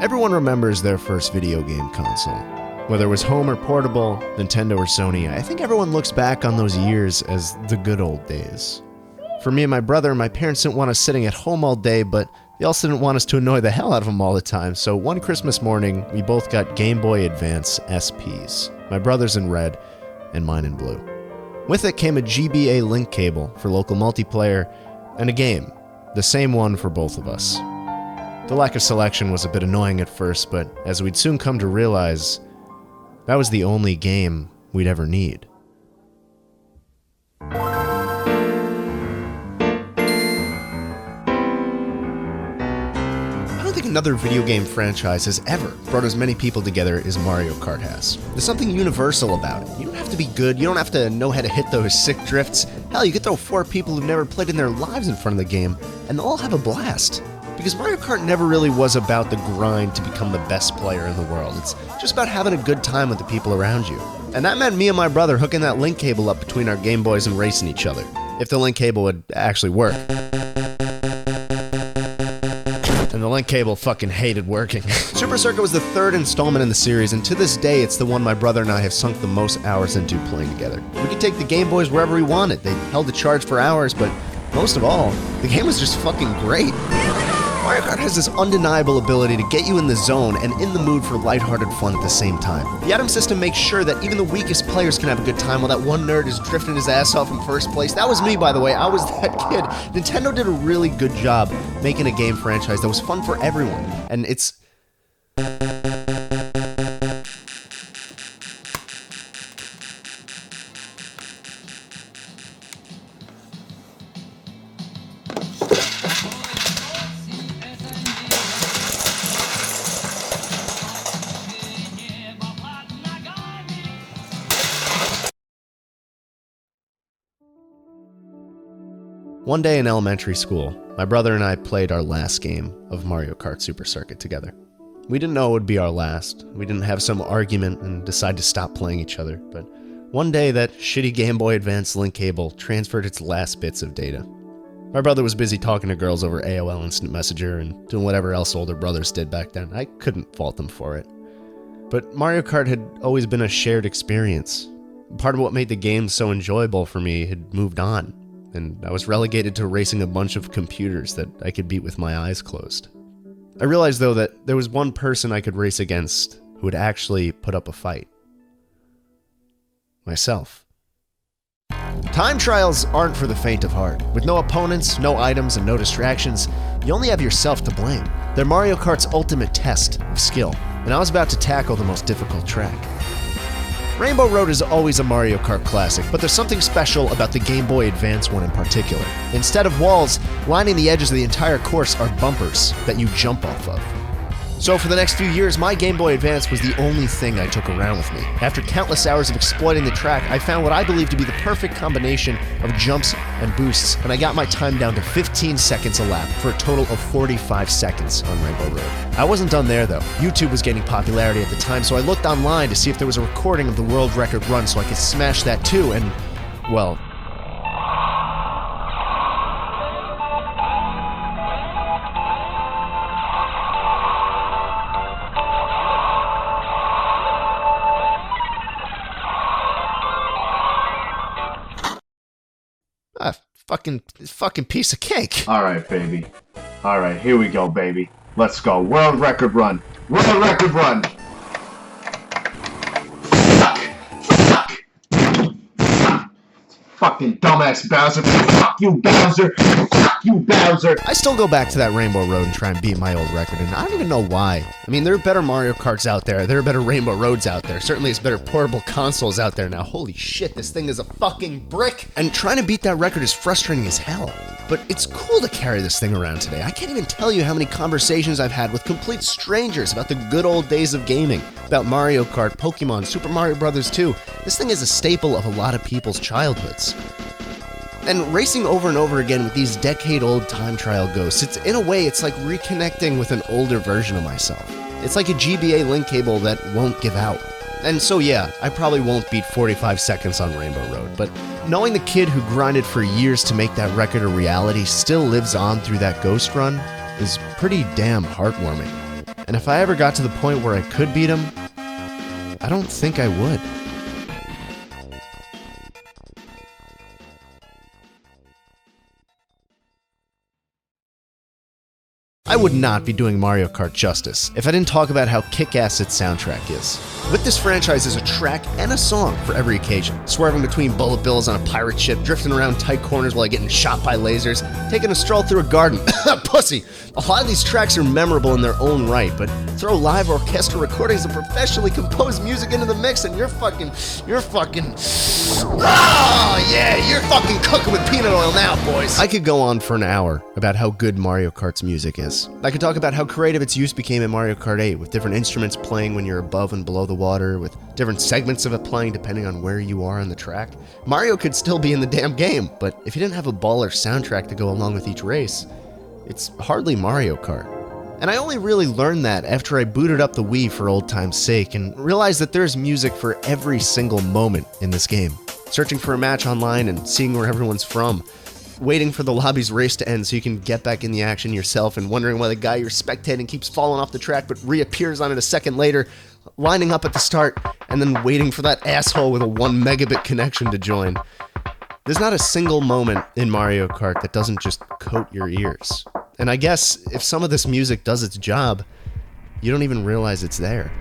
Everyone remembers their first video game console. Whether it was home or portable, Nintendo or Sony, I think everyone looks back on those years as the good old days. For me and my brother, my parents didn't want us sitting at home all day, but they also didn't want us to annoy the hell out of them all the time, so one Christmas morning, we both got Game Boy Advance SPs. My brother's in red, and mine in blue. With it came a GBA link cable for local multiplayer, and a game, the same one for both of us. The lack of selection was a bit annoying at first, but as we'd soon come to realize, that was the only game we'd ever need. Another video game franchise has ever brought as many people together as Mario Kart has. There's something universal about it. You don't have to be good, you don't have to know how to hit those sick drifts. Hell, you could throw 4 people who've never played in their lives in front of the game, and they'll all have a blast. Because Mario Kart never really was about the grind to become the best player in the world. It's just about having a good time with the people around you. And that meant me and my brother hooking that link cable up between our Game Boys and racing each other. If the link cable would actually work. And the link cable fucking hated working. Super Circuit was the 3rd installment in the series, and to this day, it's the one my brother and I have sunk the most hours into playing together. We could take the Game Boys wherever we wanted. They held the charge for hours, but most of all, the game was just fucking great. Mario Kart has this undeniable ability to get you in the zone and in the mood for lighthearted fun at the same time. The item system makes sure that even the weakest players can have a good time while that one nerd is drifting his ass off in first place. That was me, by the way. I was that kid. Nintendo did a really good job making a game franchise that was fun for everyone. And it's... One day in elementary school, my brother and I played our last game of Mario Kart Super Circuit together. We didn't know it would be our last. We didn't have some argument and decide to stop playing each other, but one day that shitty Game Boy Advance link cable transferred its last bits of data. My brother was busy talking to girls over AOL Instant Messenger and doing whatever else older brothers did back then. I couldn't fault them for it. But Mario Kart had always been a shared experience. Part of what made the game so enjoyable for me had moved on, and I was relegated to racing a bunch of computers that I could beat with my eyes closed. I realized, though, that there was one person I could race against who would actually put up a fight. Myself. Time trials aren't for the faint of heart. With no opponents, no items, and no distractions, you only have yourself to blame. They're Mario Kart's ultimate test of skill, and I was about to tackle the most difficult track. Rainbow Road is always a Mario Kart classic, but there's something special about the Game Boy Advance one in particular. Instead of walls, lining the edges of the entire course are bumpers that you jump off of. So for the next few years, my Game Boy Advance was the only thing I took around with me. After countless hours of exploiting the track, I found what I believe to be the perfect combination of jumps and boosts, and I got my time down to 15 seconds a lap for a total of 45 seconds on Rainbow Road. I wasn't done there though. YouTube was gaining popularity at the time, so I looked online to see if there was a recording of the world record run so I could smash that too, and, well... fucking piece of cake. All right, baby. All right, here we go, baby. Let's go. World record run. World record run. Fucking dumbass Bowser. Fuck you, Bowser. Fuck you, Bowser. I still go back to that Rainbow Road and try and beat my old record, and I don't even know why. I mean, there are better Mario Karts out there. There are better Rainbow Roads out there. Certainly there's better portable consoles out there now. Holy shit, this thing is a fucking brick. And trying to beat that record is frustrating as hell. But it's cool to carry this thing around today. I can't even tell you how many conversations I've had with complete strangers about the good old days of gaming, about Mario Kart, Pokemon, Super Mario Bros. 2. This thing is a staple of a lot of people's childhoods. And racing over and over again with these decade-old time trial ghosts, in a way, it's like reconnecting with an older version of myself. It's like a GBA link cable that won't give out. And so yeah, I probably won't beat 45 seconds on Rainbow Road, but knowing the kid who grinded for years to make that record a reality still lives on through that ghost run is pretty damn heartwarming. And if I ever got to the point where I could beat him, I don't think I would. I would not be doing Mario Kart justice if I didn't talk about how kick-ass its soundtrack is. With this franchise is a track and a song for every occasion. Swerving between bullet bills on a pirate ship, drifting around tight corners while getting shot by lasers, taking a stroll through a garden. Pussy! A lot of these tracks are memorable in their own right, but throw live orchestral recordings of professionally composed music into the mix and you're fucking... Oh, yeah, you're fucking cooking with peanut oil now, boys! I could go on for an hour about how good Mario Kart's music is. I could talk about how creative its use became in Mario Kart 8, with different instruments playing when you're above and below the water, with different segments of it playing depending on where you are on the track. Mario could still be in the damn game, but if you didn't have a baller soundtrack to go along with each race, it's hardly Mario Kart. And I only really learned that after I booted up the Wii for old time's sake and realized that there's music for every single moment in this game. Searching for a match online and seeing where everyone's from. Waiting for the lobby's race to end so you can get back in the action yourself and wondering why the guy you're spectating keeps falling off the track but reappears on it a second later, lining up at the start, and then waiting for that asshole with a 1 megabit connection to join. There's not a single moment in Mario Kart that doesn't just coat your ears. And I guess if some of this music does its job, you don't even realize it's there.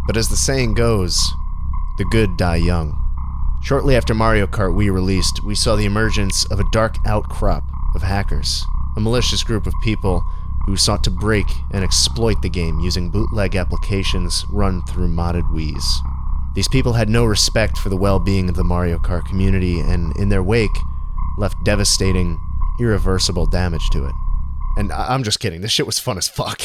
But as the saying goes, the good die young. Shortly after Mario Kart Wii released, we saw the emergence of a dark outcrop of hackers, a malicious group of people who sought to break and exploit the game using bootleg applications run through modded Wiis. These people had no respect for the well-being of the Mario Kart community and, in their wake, left devastating, irreversible damage to it. And I'm just kidding, this shit was fun as fuck.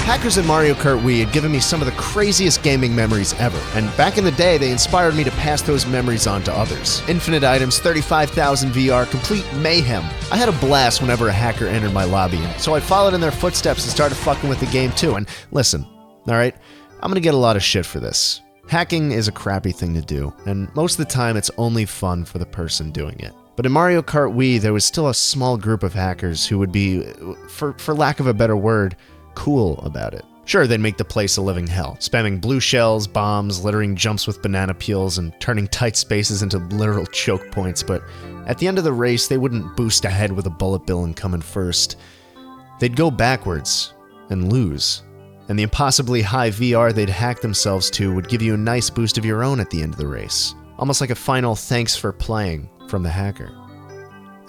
Hackers in Mario Kart Wii had given me some of the craziest gaming memories ever, and back in the day they inspired me to pass those memories on to others. Infinite items, 35,000 VR, complete mayhem. I had a blast whenever a hacker entered my lobby, and so I followed in their footsteps and started fucking with the game too. And listen, alright, I'm gonna get a lot of shit for this. Hacking is a crappy thing to do, and most of the time it's only fun for the person doing it. But in Mario Kart Wii, there was still a small group of hackers who would be, for lack of a better word, cool about it. Sure, they'd make the place a living hell, spamming blue shells, bombs, littering jumps with banana peels, and turning tight spaces into literal choke points, but at the end of the race, they wouldn't boost ahead with a bullet bill and come in first. They'd go backwards and lose. And the impossibly high VR they'd hack themselves to would give you a nice boost of your own at the end of the race. Almost like a final thanks for playing from the hacker.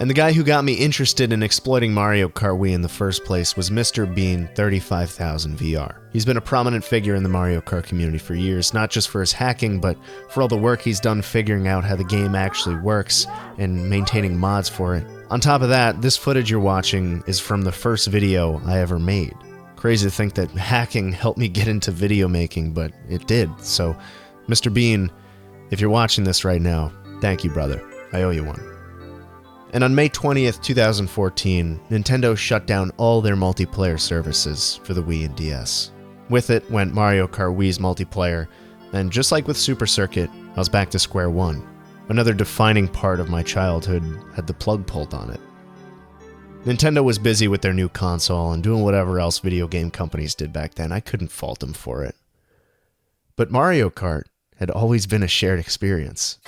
And the guy who got me interested in exploiting Mario Kart Wii in the first place was Mr. Bean 35,000 VR. He's been a prominent figure in the Mario Kart community for years, not just for his hacking, but for all the work he's done figuring out how the game actually works and maintaining mods for it. On top of that, this footage you're watching is from the first video I ever made. Crazy to think that hacking helped me get into video making, but it did. So, Mr. Bean, if you're watching this right now, thank you, brother. I owe you one. And on May 20th, 2014, Nintendo shut down all their multiplayer services for the Wii and DS. With it went Mario Kart Wii's multiplayer, and just like with Super Circuit, I was back to square one. Another defining part of my childhood had the plug pulled on it. Nintendo was busy with their new console and doing whatever else video game companies did back then. I couldn't fault them for it. But Mario Kart had always been a shared experience.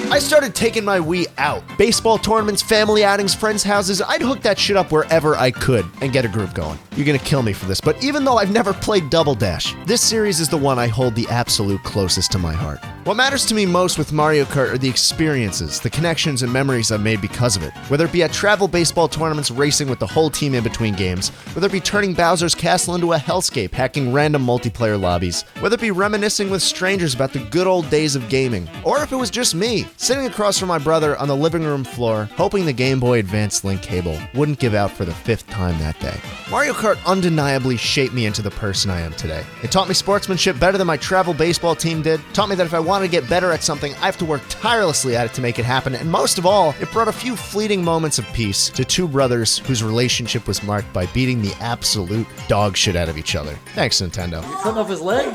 I started taking my Wii out. Baseball tournaments, family outings, friends' houses, I'd hook that shit up wherever I could and get a group going. You're gonna kill me for this, but even though I've never played Double Dash, this series is the one I hold the absolute closest to my heart. What matters to me most with Mario Kart are the experiences, the connections and memories I've made because of it. Whether it be at travel baseball tournaments racing with the whole team in between games, whether it be turning Bowser's Castle into a hellscape, hacking random multiplayer lobbies, whether it be reminiscing with strangers about the good old days of gaming, or if it was just me, sitting across from my brother on the living room floor, hoping the Game Boy Advance link cable wouldn't give out for the 5th time that day. Mario Kart undeniably shaped me into the person I am today. It taught me sportsmanship better than my travel baseball team did, taught me that if I want to get better at something, I have to work tirelessly at it to make it happen, and most of all, it brought a few fleeting moments of peace to two brothers whose relationship was marked by beating the absolute dog shit out of each other. Thanks, Nintendo. You cutting off his leg?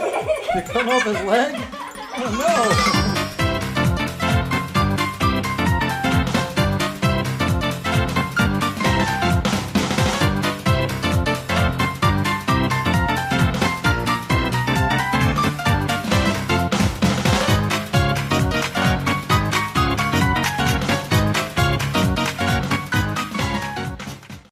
You're cutting off his leg? Oh no!